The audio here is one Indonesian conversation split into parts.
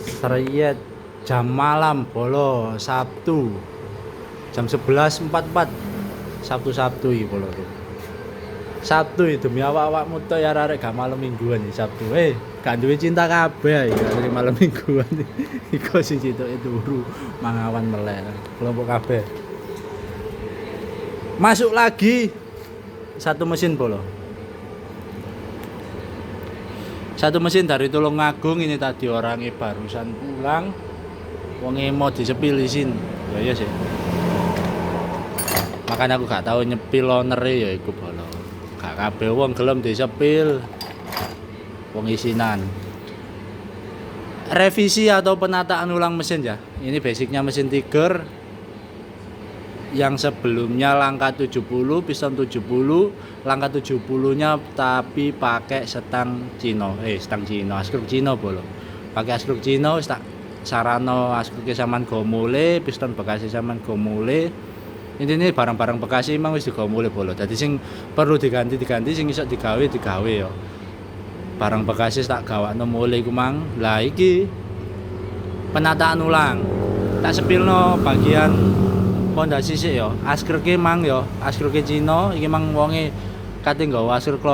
Seriet jam malam bolo Sabtu jam 11.44 Sabtu iki bolo tuh. Sabtu itu demi awak-awakmu tok ya arek gak malam mingguan iki Sabtu. Gak duwe cinta kabeh ya dari malam mingguan. Iku sing citoke turu mangawan melek. Kelompok kabeh. Masuk lagi satu mesin bolo. Satu mesin dari Tulungagung ini tadi orangnya barusan pulang. Wonge mau disepil isin. Ya iya sih. Makanya aku gak tahu nyepil onere ya iku bolo. Gak kabeh wong gelem disepil. Wong isinan. Revisi atau penataan ulang mesin ya. Ini basicnya mesin Tiger. Yang sebelumnya langkah 70, piston 70, langkah 70-nya tapi pakai stang Cino. Stang Cino, askruk Cino bolo. Pakai askruk Cino, sarano askruke saman gomule, piston bekasnya saman gomule. Ini barang-barang bekas emang wis digomule bolo. Dadi sing perlu diganti sing iso digawe ya. Barang bekasnya tak gawakno mule iku mang. Lah iki penataan ulang. Tak sepilno bagian pondasi sik ya. Askruke mang ya, askruke Cino iki mang wonge kate nggawa askruk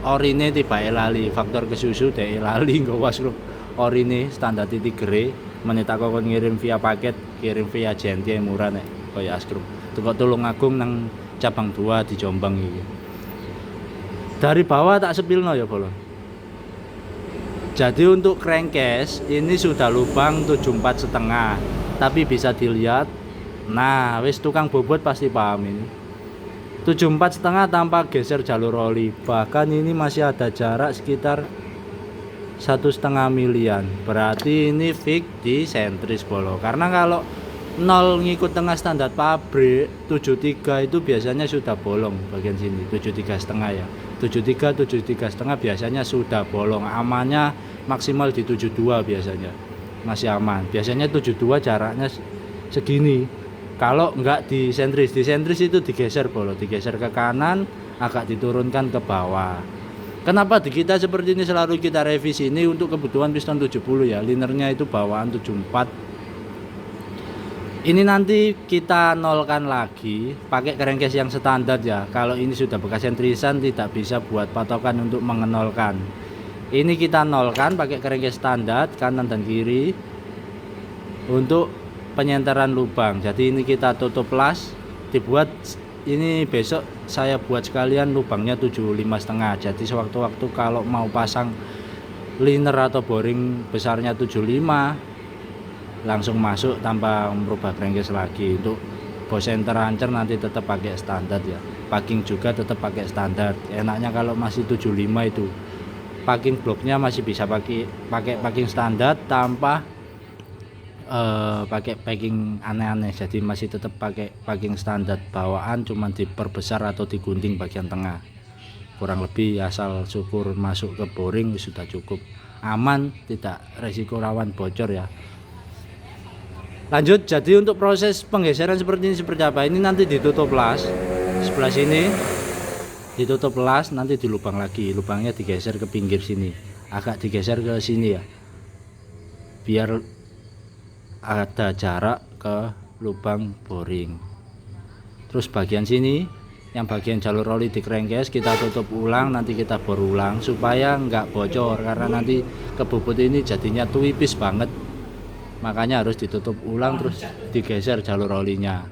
orine tibake lali. Faktor kesusu dhek lali nggawa askruk orine standar Tigre. Menita kok ngirim via paket, kirim via Genti murah nek kaya askruk. Teko Tulungagung nang cabang 2 di Jombang iki. Dari bawah tak sepilno ya bolo. Jadi untuk crankcase ini sudah lubang 74,5, tapi bisa dilihat. Nah, wis tukang bobot pasti paham ini. 74,5 tanpa geser jalur oli. Bahkan ini masih ada jarak sekitar 1,5 milian. Berarti ini fix di sentris bolo. Karena kalau 0 ngikut tengah standar pabrik 73 itu biasanya sudah bolong bagian sini 73,5 ya. 73,5 biasanya sudah bolong. Amannya maksimal di 72 biasanya. Masih aman. Biasanya 72 jaraknya segini. Kalau enggak di sentris itu digeser bolo, digeser ke kanan, agak diturunkan ke bawah. Kenapa di kita seperti ini selalu kita revisi ini untuk kebutuhan piston 70 ya. Linernya itu bawaan 74. Ini nanti kita nolkan lagi pakai crankcase yang standar ya. Kalau ini sudah bekas sentrisan tidak bisa buat patokan untuk mengenolkan. Ini kita nolkan pakai crankcase standar kanan dan kiri untuk penyenteran lubang. Jadi ini kita tutup las, dibuat ini besok saya buat sekalian lubangnya 75,5. Jadi sewaktu-waktu kalau mau pasang liner atau boring besarnya 75 langsung masuk tanpa merubah crankcase lagi. Untuk bos center ancer nanti tetap pakai standar ya. Packing juga tetap pakai standar. Enaknya kalau masih 75 itu packing bloknya masih bisa pakai packing standar tanpa pakai packing aneh-aneh. Jadi masih tetap pakai packing standar bawaan, cuman diperbesar atau digunting bagian tengah. Kurang lebih asal syukur masuk ke boring sudah cukup. Aman, tidak resiko rawan bocor ya. Lanjut, jadi untuk proses penggeseran seperti ini seperti apa? Ini nanti ditutup las sebelah sini, ditutup las, nanti dilubang lagi, lubangnya digeser ke pinggir sini, agak digeser ke sini ya, biar ada jarak ke lubang boring. Terus bagian sini, yang bagian jalur oli di crankcase kita tutup ulang, nanti kita bor ulang supaya nggak bocor, karena nanti kebobot ini jadinya tuipis banget. Makanya harus ditutup ulang terus digeser jalur olinya.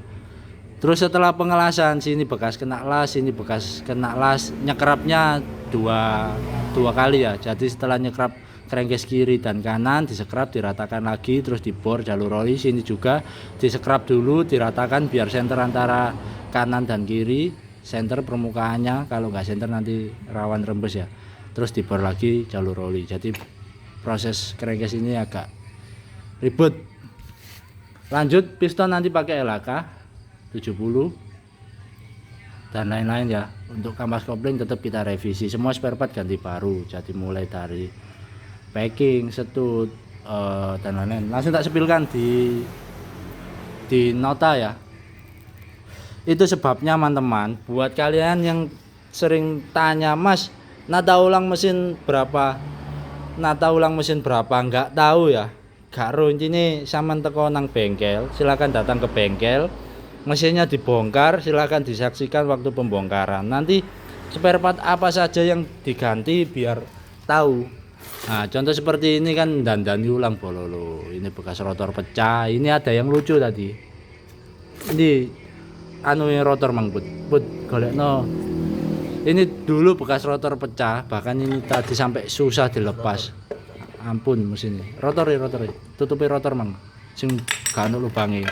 Terus setelah pengelasan, sini bekas kena las, sini bekas kena las, nyekrapnya dua kali ya. Jadi setelah nyekrap crankcase kiri dan kanan disekrap, diratakan lagi, terus dibor jalur oli. Sini juga disekrap dulu, diratakan biar senter antara kanan dan kiri, senter permukaannya. Kalau nggak senter nanti rawan rembes ya. Terus dibor lagi jalur oli. Jadi proses crankcase ini agak ribet. Lanjut, piston nanti pakai LHK 70 dan lain-lain ya. Untuk kampas kopling tetap kita revisi, semua spare part ganti baru. Jadi mulai dari packing, setut dan lain-lain. Langsung tak sepilkan di nota ya. Itu sebabnya teman-teman, buat kalian yang sering tanya, Mas, nada ulang mesin berapa? nata ulang mesin berapa nggak tahu ya. Gak intinya sampean teko nang bengkel, silakan datang ke bengkel. Mesinnya dibongkar, silakan disaksikan waktu pembongkaran. Nanti spare part apa saja yang diganti biar tahu. Nah, contoh seperti ini kan dandani ulang bololo. Ini bekas rotor pecah. Ini ada yang lucu tadi. Ini anu rotor mangkut. Put golekno. Ini dulu bekas rotor pecah, bahkan ini tadi sampai susah dilepas. Ampun mesin ini. Rotor. Tutupi rotor mang. Sing gak ono lubange.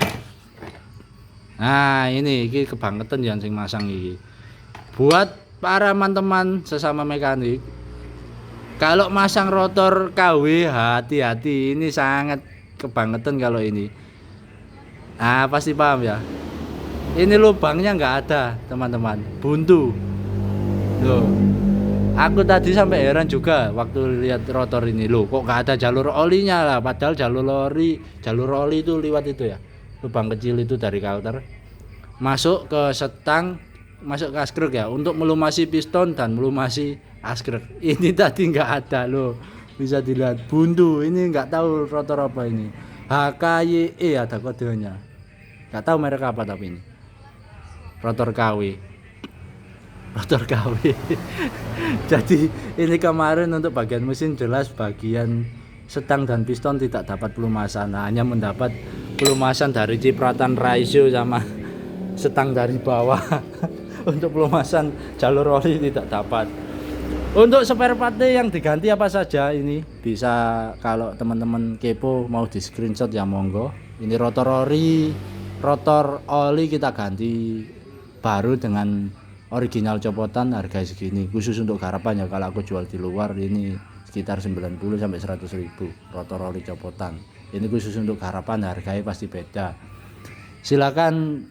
Nah, ini kebangetan yang sing masang iki. Buat para teman-teman sesama mekanik, kalau masang rotor KW hati-hati, ini sangat kebangetan kalau ini. Ah, pasti paham ya. Ini lubangnya nggak ada, teman-teman. Buntu. Loh. Aku tadi sampai heran juga waktu lihat rotor ini. Loh, kok nggak ada jalur olinya lah, padahal jalur oli itu lewat itu ya. Lubang kecil itu dari counter. Masuk ke setang, masuk ke askrek ya untuk melumasi piston dan melumasi askrek. Ini tadi nggak ada loh, bisa dilihat buntu. Ini nggak tahu rotor apa ini. HKYE ada kodenya. Nggak tahu merek apa tapi ini rotor KW. Jadi ini kemarin untuk bagian mesin jelas bagian setang dan piston tidak dapat pelumasan. Nah, hanya mendapat pelumasan dari cipratan ratio sama setang dari bawah. Untuk pelumasan jalur oli tidak dapat. Untuk spare part yang diganti apa saja ini bisa, kalau teman-teman kepo mau di screenshot ya monggo. Ini rotor oli kita ganti baru dengan original copotan, harga segini khusus untuk garapan ya. Kalau aku jual di luar ini sekitar 90 sampai 100 ribu rotor oli copotan. Ini khusus untuk garapan, harganya pasti beda. Silakan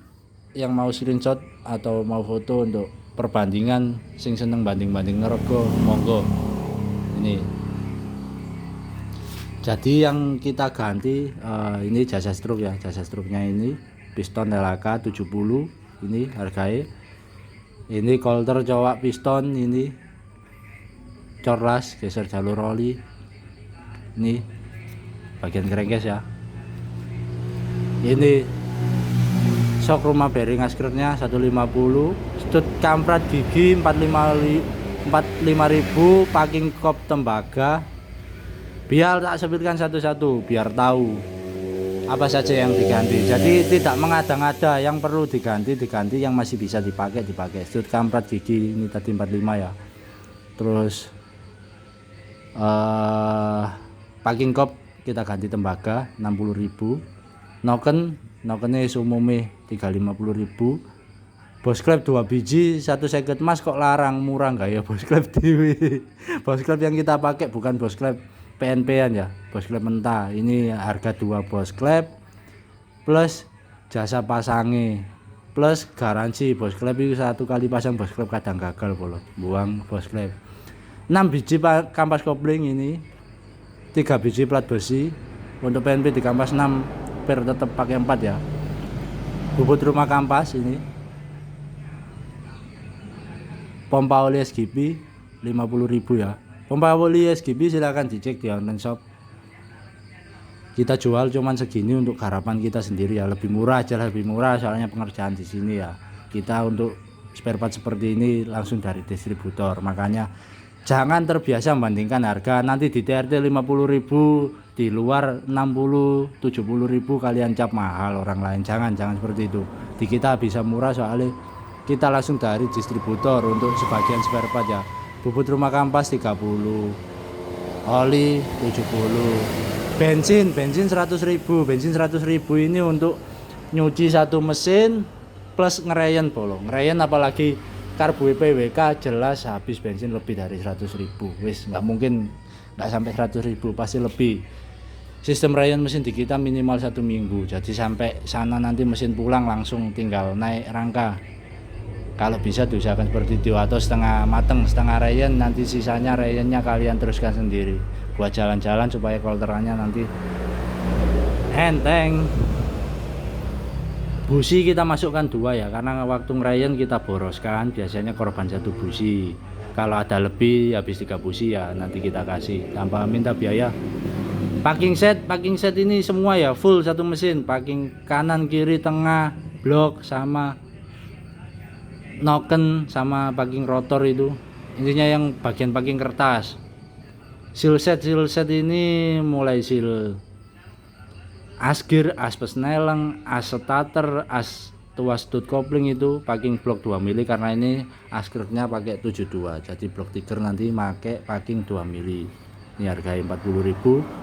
yang mau screenshot atau mau foto untuk perbandingan, sing seneng banding-banding ngerego monggo. Ini jadi yang kita ganti ini jasa struk ya, jasa struknya ini piston LK 70 ini harganya. Ini coulter cowok piston, ini corlas geser jalur oli, ini bagian crankcase ya. Ini shock rumah bearing askretnya 150, stud kamprat gigi 45.000, packing kop tembaga. Biar tak sebutkan satu-satu biar tahu apa saja yang diganti. Jadi tidak mengada-ngada, yang perlu diganti, yang masih bisa dipakai. Stud kamprat gigi ini tadi 45 ya. Terus packing kop kita ganti tembaga 60.000. Nokennya umumnya 350.000. Bos klep 2 biji 1 seket mas, kok larang, murah nggak ya bos klep dewe. Bos klep yang kita pakai bukan bos klep PNP-an ya, bos klep mentah. Ini harga 2 bos klep plus jasa pasangnya plus garansi. Bos klep itu 1 kali pasang bos klep kadang gagal bolot, buang bos klep. 6 biji kampas kopling, ini 3 biji plat besi. Untuk PNP di kampas 6 per tetap pakai 4 ya. Bobot rumah kampas ini. Pompa oli SGP 50.000 ya. Pompa oli SGP silahkan dicek di online shop. Kita jual cuman segini untuk garapan kita sendiri ya, lebih murah aja, lebih murah soalnya pengerjaan di sini ya. Kita untuk spare part seperti ini langsung dari distributor. Makanya jangan terbiasa membandingkan harga, nanti di TRT 50.000, di luar 60, 70.000 kalian cap mahal orang lain. Jangan seperti itu. Di kita bisa murah soalnya kita langsung dari distributor untuk sebagian spare part ya. Bobot rumah kampas 30, oli 70, bensin 100.000. Bensin 100.000 ini untuk nyuci satu mesin plus ngerayen bolong. Ngerayen apalagi karbu PWK jelas habis bensin lebih dari 100.000. Wis nggak mungkin nggak sampai 100.000, pasti lebih. Sistem rayon mesin di kita minimal 1 minggu, jadi sampai sana nanti mesin pulang langsung tinggal naik rangka. Kalau bisa diusahakan seperti itu, atau setengah mateng, setengah rayon, nanti sisanya rayonnya kalian teruskan sendiri buat jalan-jalan supaya kolterannya nanti enteng. Busi kita masukkan 2 ya, karena waktu ngerayon kita boroskan biasanya korban 1 busi. Kalau ada lebih habis 3 busi ya nanti kita kasih tanpa minta biaya. Packing set ini semua ya full satu mesin, packing kanan kiri tengah blok sama noken sama packing rotor itu. Intinya yang bagian packing kertas. Seal set ini mulai seal asgir, as pesneleng, as starter, as tuas stud kopling itu packing blok 2 mili karena ini asgirnya pakai 72. Jadi blok tiger nanti pakai packing 2 mili. Ini harga 40.000.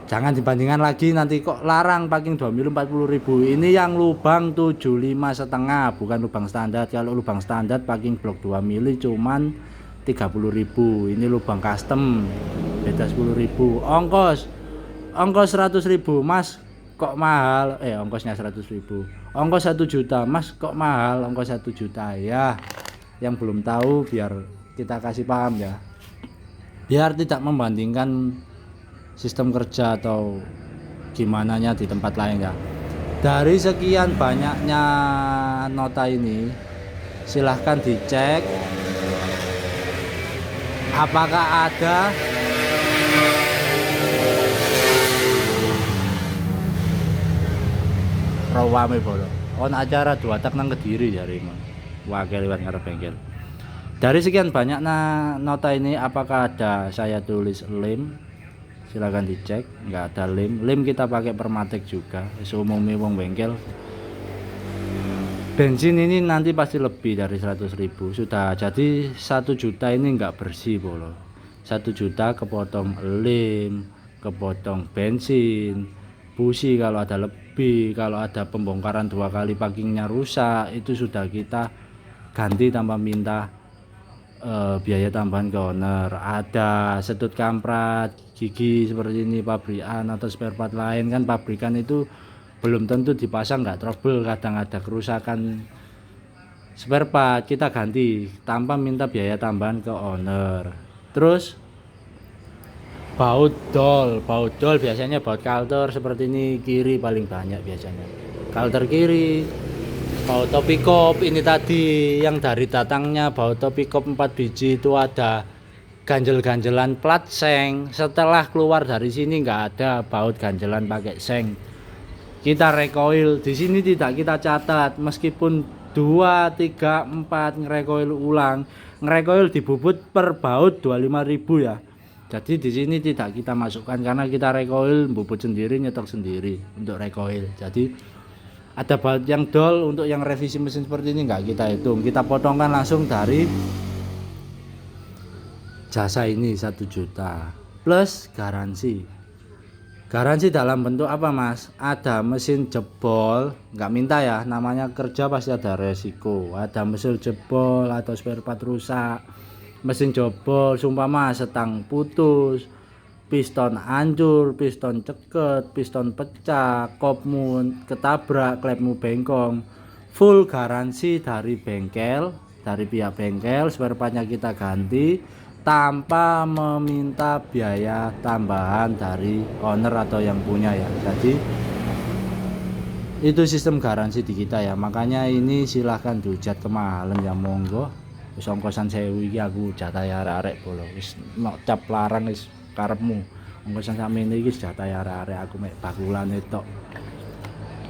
Jangan dibandingkan lagi nanti kok larang packing 2 mili 40.000. Ini yang lubang 75,5 bukan lubang standar. Kalau lubang standar packing blok 2 mili cuman 30.000. Ini lubang custom beda 10.000. Ongkos 100.000 Mas kok mahal, ongkosnya 100.000. Ongkos 1 juta Mas kok mahal, ongkos 1 juta ya. Yang belum tahu biar kita kasih paham ya, biar tidak membandingkan sistem kerja atau gimana nya di tempat lain ya. Dari sekian banyaknya nota ini silahkan dicek apakah ada rawame bolo on acara 2 tak nang Kediri jare wakil lewat ngarep bengkel. Dari sekian banyak nota ini apakah ada saya tulis lem? Silahkan dicek, nggak ada lem kita pakai Permatic juga seumumnya wong bengkel. Bensin ini nanti pasti lebih dari 100.000 sudah, jadi 1 juta ini nggak bersih bolo. 1 juta kepotong lem, kepotong bensin, busi kalau ada lebih, kalau ada pembongkaran 2 kali packingnya rusak itu sudah kita ganti tanpa minta biaya tambahan ke owner. Ada sedut kamprat gigi seperti ini pabrikan atau spare part lain kan, pabrikan itu belum tentu dipasang nggak trouble, kadang ada kerusakan spare part kita ganti tanpa minta biaya tambahan ke owner. Terus baut dol biasanya baut kalter seperti ini kiri paling banyak biasanya, kalter kiri. Baut topi kop ini tadi yang dari datangnya baut topi kop 4 biji itu ada ganjel-ganjelan plat seng. Setelah keluar dari sini nggak ada baut ganjelan pakai seng. Kita recoil di sini tidak kita catat, meskipun 2, 3, 4 ngerecoil ulang, ngerecoil dibubut per baut 25.000 ya. Jadi di sini tidak kita masukkan karena kita recoil bubut sendiri, nyetok sendiri untuk recoil. Jadi ada baut yang dol untuk yang revisi mesin seperti ini nggak kita hitung, kita potongkan langsung dari jasa ini 1 juta plus garansi. Garansi dalam bentuk apa Mas? Ada mesin jebol, nggak minta ya, namanya kerja pasti ada resiko. Ada mesin jebol atau spare part rusak, mesin jebol, sumpama setang putus, piston hancur, piston ceket, piston pecah, kopmu ketabrak, klepmu bengkong, full garansi dari bengkel, dari pihak bengkel, spare partnya kita ganti tanpa meminta biaya tambahan dari owner atau yang punya ya. Jadi itu sistem garansi di kita ya, makanya ini silahkan dihujat kemahalan ya, monggo. Wis ongkosan 1000 iki aku jatah arek-arek bolo, wis cap larang wis karepmu. Ongkosan sakmene iki jatah arek-arek aku mek bakulane tok.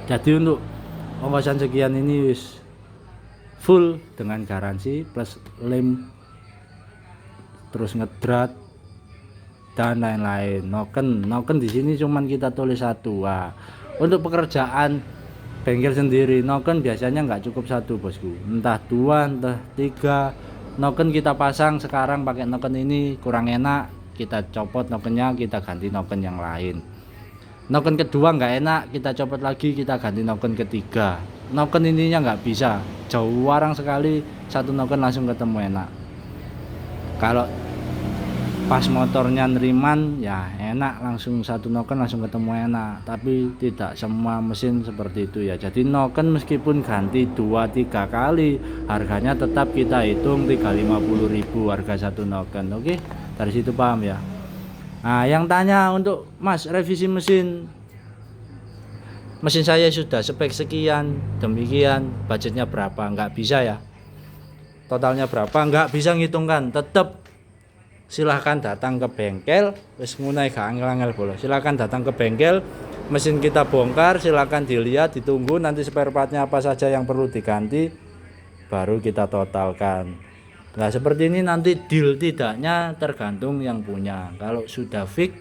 Jadi untuk ongkosan sekian ini wis full dengan garansi plus lem, terus ngedrat dan lain-lain. Noken di sini cuman kita tulis 1. Wah, untuk pekerjaan bengkel sendiri noken biasanya nggak cukup 1 bosku, entah 2 entah 3 noken kita pasang. Sekarang pakai noken ini kurang enak, kita copot nokennya, kita ganti noken yang lain. Noken kedua nggak enak, kita copot lagi, kita ganti noken ketiga. Noken ininya nggak bisa, jauh warang sekali, 1 noken langsung ketemu enak. Kalau pas motornya neriman ya enak, langsung 1 noken langsung ketemu enak, tapi tidak semua mesin seperti itu ya. Jadi noken meskipun ganti 2-3 kali harganya tetap kita hitung 350.000 harga 1 noken. Oke, dari situ paham ya. Nah, yang tanya untuk Mas revisi mesin saya sudah spek sekian, demikian budgetnya berapa, nggak bisa ya. totalnya berapa, nggak bisa ngitungkan. Tetap silahkan datang ke bengkel, wis ngunai gak angel-angel bola. Silahkan datang ke bengkel, mesin kita bongkar, silahkan dilihat, ditunggu nanti spare partnya apa saja yang perlu diganti, baru kita totalkan. Nah seperti ini nanti deal tidaknya tergantung yang punya. Kalau sudah fix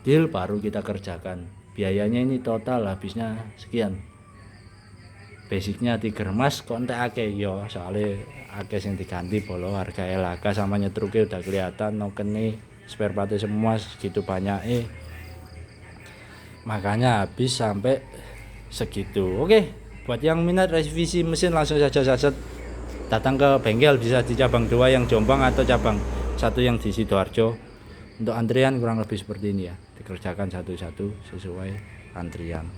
deal baru kita kerjakan. Biayanya ini total habisnya sekian. Basicnya 3 mas kontek akeh yo, soalnya akeh sing diganti bolo harga elaga sama nyetruknya udah kelihatan nokene spare part semua segitu banyak makanya habis sampai segitu. Oke, buat yang minat revisi mesin langsung saja datang ke bengkel, bisa di cabang 2 yang Jombang atau cabang 1 yang di Sidoarjo. Untuk antrian kurang lebih seperti ini ya, dikerjakan satu-satu sesuai antrian.